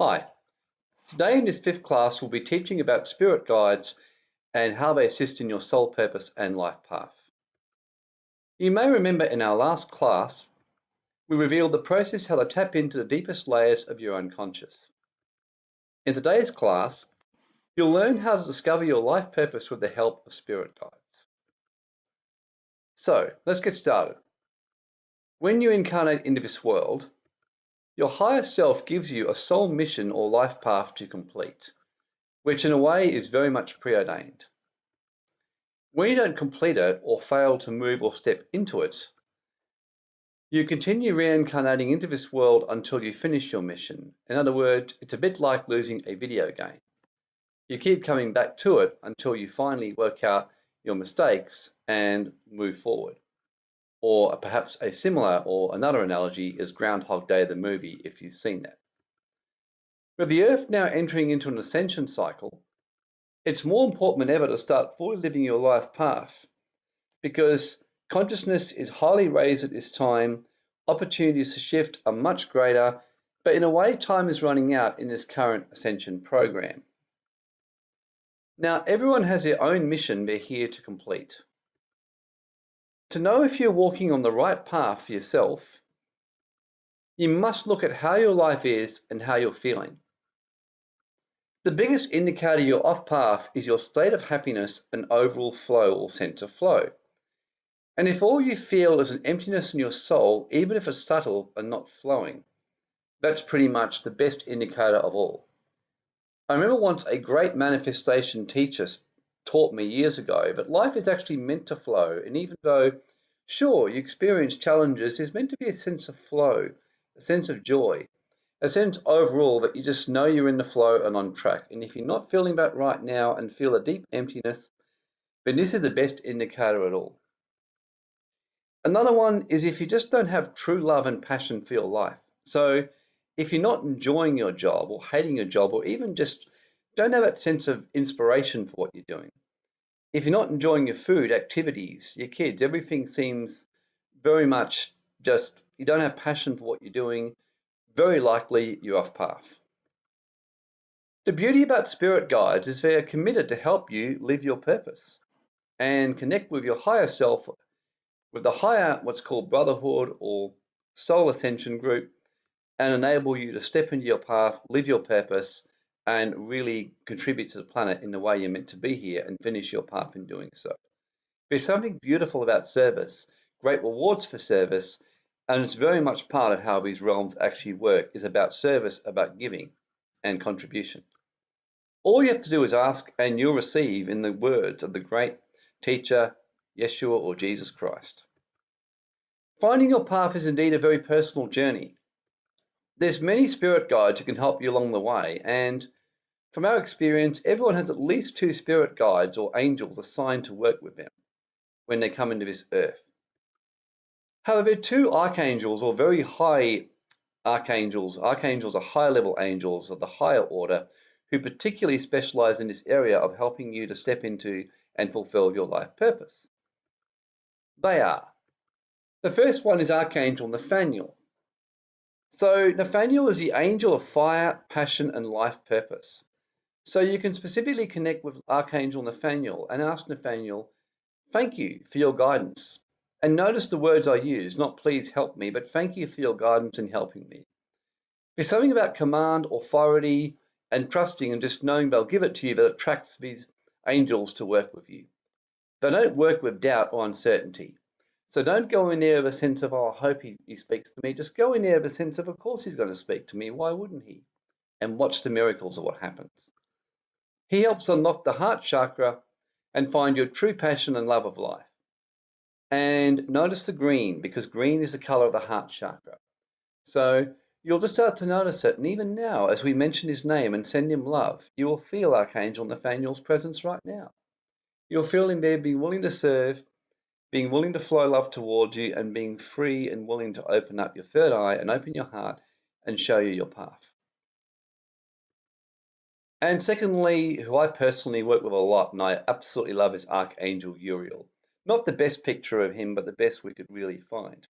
Hi, today in this fifth class we'll be teaching about spirit guides and how they assist in your soul purpose and life path. You may remember in our last class we revealed the process how to tap into the deepest layers of your unconscious. In today's class, you'll learn how to discover your life purpose with the help of spirit guides. So, let's get started. When you incarnate into this world, your higher self gives you a soul mission or life path to complete, which in a way is very much preordained. When you don't complete it or fail to move or step into it, you continue reincarnating into this world until you finish your mission. In other words, it's a bit like losing a video game. You keep coming back to it until you finally work out your mistakes and move forward. Or perhaps a similar or another analogy is Groundhog Day, the movie, if you've seen that. With the Earth now entering into an ascension cycle, it's more important than ever to start fully living your life path, because consciousness is highly raised at this time, opportunities to shift are much greater, but in a way, time is running out in this current ascension program. Now, everyone has their own mission they're here to complete. To know if you're walking on the right path for yourself, you must look at how your life is and how you're feeling. The biggest indicator you're off path is your state of happiness and overall flow or sense of flow. And if all you feel is an emptiness in your soul, even if it's subtle and not flowing, that's pretty much the best indicator of all. I remember once a great manifestation teacher taught me years ago that life is actually meant to flow, and even though, sure, you experience challenges, there's meant to be a sense of flow, a sense of joy, a sense overall that you just know you're in the flow and on track. And if you're not feeling that right now and feel a deep emptiness, then this is the best indicator at all. Another one is if you just don't have true love and passion for your life. So if you're not enjoying your job or hating your job, or even just don't have that sense of inspiration for what you're doing. If you're not enjoying your food, activities, your kids, everything seems very much just, you don't have passion for what you're doing, very likely you're off path. The beauty about spirit guides is they are committed to help you live your purpose and connect with your higher self, with the higher, what's called brotherhood or soul ascension group, and enable you to step into your path, live your purpose, and really contribute to the planet in the way you're meant to be here and finish your path in doing so. There's something beautiful about service, great rewards for service, and it's very much part of how these realms actually work, is about service, about giving and contribution. All you have to do is ask and you'll receive, in the words of the great teacher, Yeshua or Jesus Christ. Finding your path is indeed a very personal journey. There's many spirit guides who can help you along the way, and from our experience, everyone has at least two spirit guides or angels assigned to work with them when they come into this earth. However, two archangels or very high archangels are higher level angels of the higher order who particularly specialize in this area of helping you to step into and fulfill your life purpose. They are, the first one is Archangel Nathaniel. So Nathaniel is the angel of fire, passion, and life purpose. So you can specifically connect with Archangel Nathaniel and ask Nathaniel, thank you for your guidance. And notice the words I use, not please help me, but thank you for your guidance in helping me. There's something about command, authority, and trusting and just knowing they'll give it to you that attracts these angels to work with you. They don't work with doubt or uncertainty. So don't go in there with a sense of, oh, I hope he speaks to me. Just go in there with a sense of course he's going to speak to me. Why wouldn't he? And watch the miracles of what happens. He helps unlock the heart chakra and find your true passion and love of life. And notice the green, because green is the color of the heart chakra. So you'll just start to notice it. And even now, as we mention his name and send him love, you will feel Archangel Nathaniel's presence right now. You'll feel him there being willing to serve, being willing to flow love towards you, and being free and willing to open up your third eye and open your heart and show you your path. And secondly, who I personally work with a lot and I absolutely love, is Archangel Uriel. Not the best picture of him, but the best we could really find.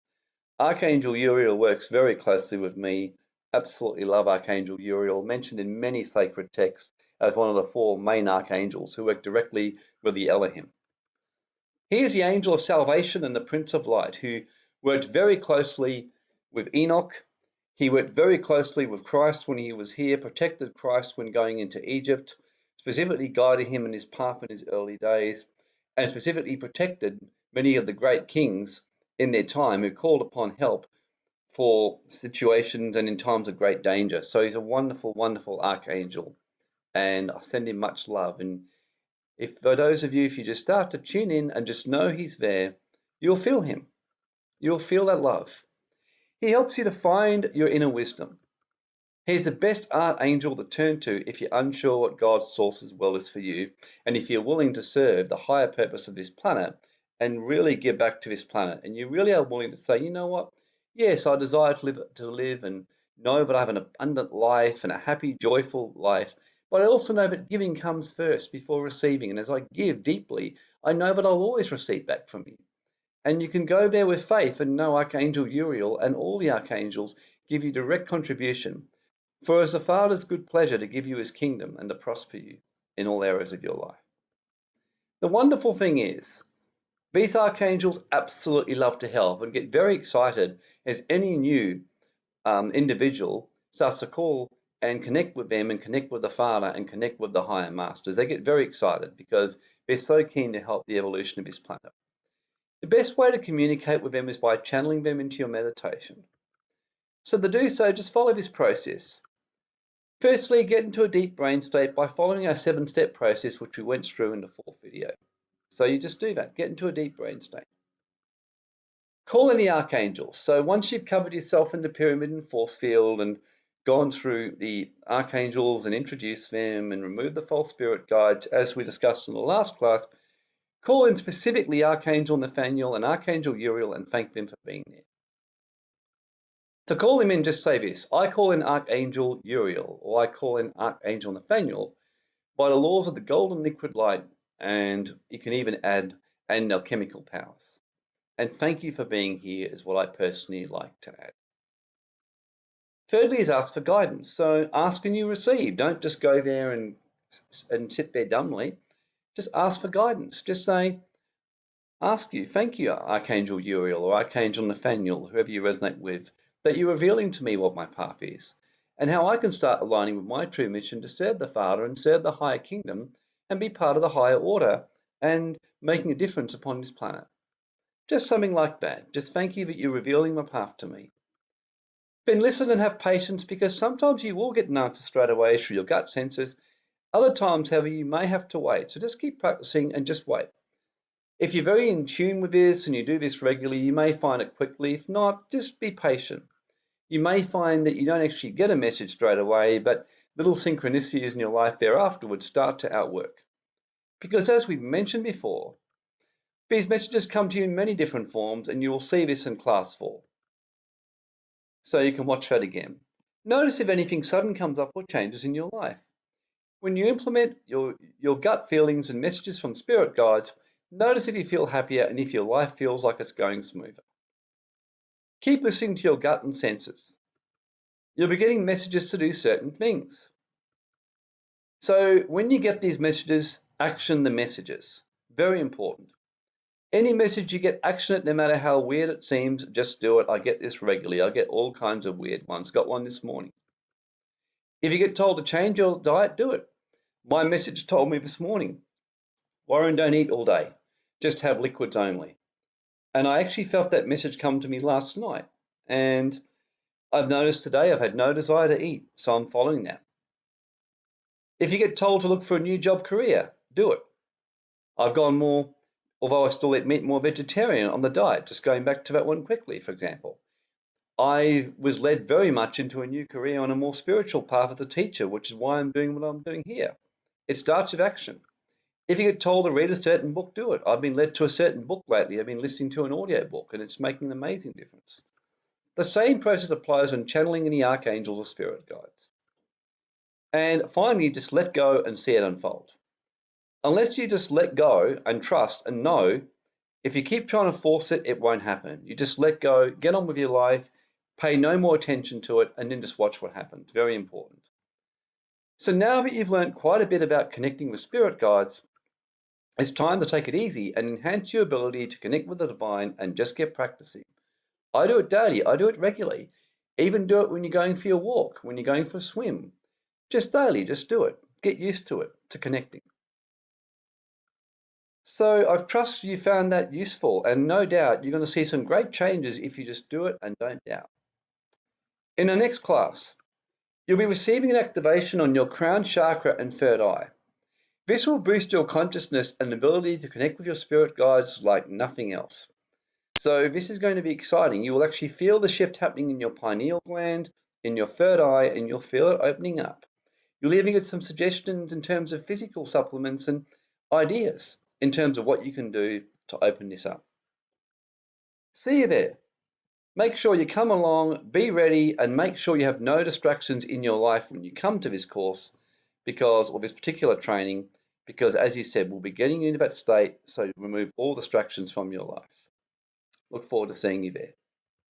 Archangel Uriel works very closely with me Absolutely love Archangel Uriel, mentioned in many sacred texts as one of the four main archangels who work directly with the Elohim. He is the angel of salvation and the Prince of Light, who worked very closely with Enoch. He worked very closely with Christ when he was here, protected Christ when going into Egypt, specifically guided him in his path in his early days, and specifically protected many of the great kings in their time who called upon help for situations and in times of great danger. So he's a wonderful, wonderful archangel, and I send him much love. And if for those of you, if you just start to tune in and just know he's there, you'll feel him. You'll feel that love. He helps you to find your inner wisdom. He's the best archangel to turn to if you're unsure what God's source's will is for you, and if you're willing to serve the higher purpose of this planet and really give back to this planet, and you really are willing to say, you know what? Yes, I desire to live and know that I have an abundant life and a happy, joyful life. But I also know that giving comes first before receiving. And as I give deeply, I know that I'll always receive back from you. And you can go there with faith and know Archangel Uriel and all the archangels give you direct contribution. For it's the Father's good pleasure to give you his kingdom and to prosper you in all areas of your life. The wonderful thing is, these archangels absolutely love to help and get very excited as any new individual starts to call and connect with them and connect with the Father and connect with the higher masters. They get very excited because they're so keen to help the evolution of this planet. The best way to communicate with them is by channeling them into your meditation. So to do so, just follow this process. Firstly, get into a deep brain state by following our 7-step process, which we went through in the 4th video. So you just do that, get into a deep brain state. Call in the archangels. So once you've covered yourself in the pyramid and force field and gone through the archangels and introduced them and removed the false spirit guides, as we discussed in the last class, call in specifically Archangel Nathaniel and Archangel Uriel and thank them for being there. To call him in, just say this: I call in Archangel Uriel, or I call in Archangel Nathaniel by the laws of the golden liquid light, and you can even add and alchemical powers. And thank you for being here is what I personally like to add. Thirdly is ask for guidance. So ask and you receive. Don't just go there and sit there dumbly. Just ask for guidance. Just say, ask you, thank you, Archangel Uriel or Archangel Nathaniel, whoever you resonate with, that you're revealing to me what my path is and how I can start aligning with my true mission to serve the Father and serve the higher kingdom and be part of the higher order and making a difference upon this planet. Just something like that. Just thank you that you're revealing my path to me. Then listen and have patience, because sometimes you will get an answer straight away through your gut senses. Other times, however, you may have to wait. So just keep practicing and just wait. If you're very in tune with this and you do this regularly, you may find it quickly. If not, just be patient. You may find that you don't actually get a message straight away, but little synchronicities in your life thereafter would start to outwork. Because as we've mentioned before, these messages come to you in many different forms, and you will see this in class 4. So you can watch that again. Notice if anything sudden comes up or changes in your life. When you implement your gut feelings and messages from spirit guides, notice if you feel happier and if your life feels like it's going smoother. Keep listening to your gut and senses. You'll be getting messages to do certain things. So when you get these messages, action the messages. Very important. Any message you get, action it, no matter how weird it seems, just do it. I get this regularly. I get all kinds of weird ones. Got one this morning. If you get told to change your diet, do it. My message told me this morning, Warren, don't eat all day. Just have liquids only. And I actually felt that message come to me last night. And I've noticed today I've had no desire to eat, so I'm following that. If you get told to look for a new job career, do it. I've gone more, although I still eat meat, more vegetarian on the diet, just going back to that one quickly, for example. I was led very much into a new career on a more spiritual path as a teacher, which is why I'm doing what I'm doing here. It starts with action. If you get told to read a certain book, do it. I've been led to a certain book lately. I've been listening to an audio book, and it's making an amazing difference. The same process applies when channeling any archangels or spirit guides. And finally, just let go and see it unfold. Unless you just let go and trust and know, if you keep trying to force it, it won't happen. You just let go, get on with your life, Pay no more attention to it and then just watch what happens. Very important. So now that you've learned quite a bit about connecting with spirit guides, it's time to take it easy and enhance your ability to connect with the divine and just get practicing. I do it daily, I do it regularly. Even do it when you're going for your walk, when you're going for a swim. Just daily, just do it. Get used to it, to connecting. So I trust you found that useful, and no doubt you're going to see some great changes if you just do it and don't doubt. In the next class, you'll be receiving an activation on your crown chakra and third eye. This will boost your consciousness and ability to connect with your spirit guides like nothing else. So this is going to be exciting. You will actually feel the shift happening in your pineal gland, in your third eye, and you'll feel it opening up. You'll even get some suggestions in terms of physical supplements and ideas in terms of what you can do to open this up. See you there. Make sure you come along, be ready, and make sure you have no distractions in your life when you come to this course or this particular training, because as you said, we'll be getting you into that state, so remove all distractions from your life. Look forward to seeing you there.